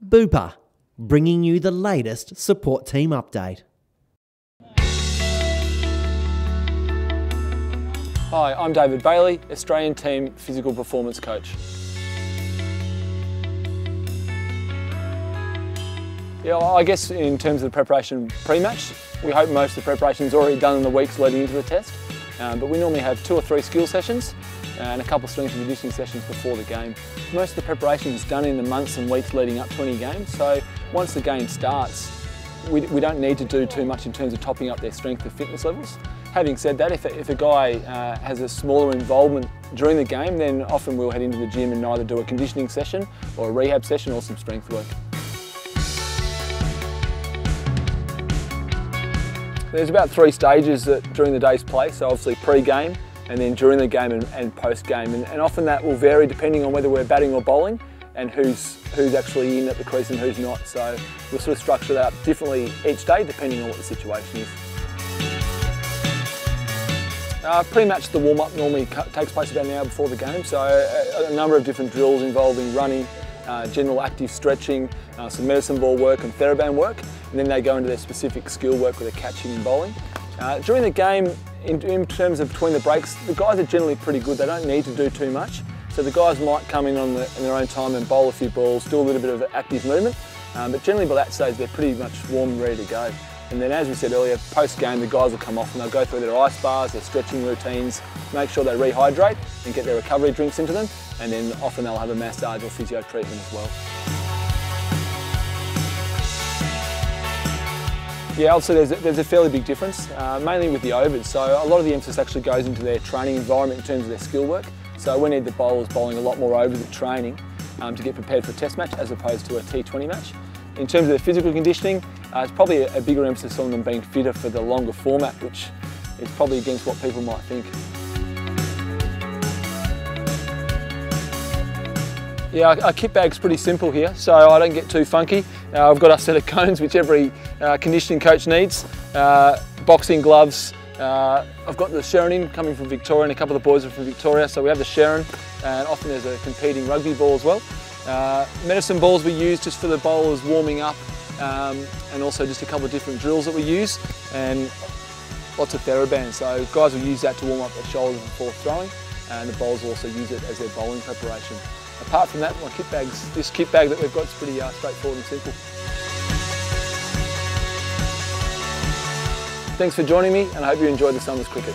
Bupa, bringing you the latest support team update. Hi, I'm David Bailey, Australian Team Physical Performance Coach. Yeah, I guess in terms of the preparation pre-match, we hope most of the preparation is already done in the weeks leading into the test, but we normally have 2 or 3 skill sessions and a couple of strength and conditioning sessions before the game. Most of the preparation is done in the months and weeks leading up to any game, so once the game starts, we don't need to do too much in terms of topping up their strength and fitness levels. Having said that, if a guy has a smaller involvement during the game, then often we'll head into the gym and either do a conditioning session or a rehab session or some strength work. There's about 3 stages during the day's play, so obviously pre-game, and then during the game and post-game, and often that will vary depending on whether we're batting or bowling and who's actually in at the crease and who's not. So we'll sort of structure that up differently each day depending on what the situation is. Pre-match, the warm-up normally takes place about an hour before the game, so a number of different drills involving running, general active stretching, some medicine ball work and TheraBand work, and then they go into their specific skill work with their catching and bowling. During the game, in terms of between the breaks, the guys are generally pretty good. They don't need to do too much, so the guys might come in in their own time and bowl a few balls, do a little bit of active movement, but generally by that stage they're pretty much warm and ready to go. And then, as we said earlier, post-game the guys will come off and they'll go through their ice bars, their stretching routines, make sure they rehydrate and get their recovery drinks into them, and then often they'll have a massage or physio treatment as well. Yeah, obviously there's a fairly big difference, mainly with the overs. So a lot of the emphasis actually goes into their training environment in terms of their skill work. So we need the bowlers bowling a lot more overs at training to get prepared for a test match as opposed to a T20 match. In terms of their physical conditioning, it's probably a bigger emphasis on them being fitter for the longer format, which is probably against what people might think. Yeah, our kit bag's pretty simple here, so I don't get too funky. I've got a set of cones which every conditioning coach needs, boxing gloves. I've got the Sharon coming from Victoria, and a couple of the boys are from Victoria, so we have the Sharon, and often there's a competing rugby ball as well. Medicine balls we use just for the bowlers warming up, and also just a couple of different drills that we use, and lots of TheraBand. So guys will use that to warm up their shoulders before throwing, and the bowlers will also use it as their bowling preparation. Apart from that, this kit bag that we've got is pretty straightforward and simple. Thanks for joining me, and I hope you enjoyed the summer's cricket.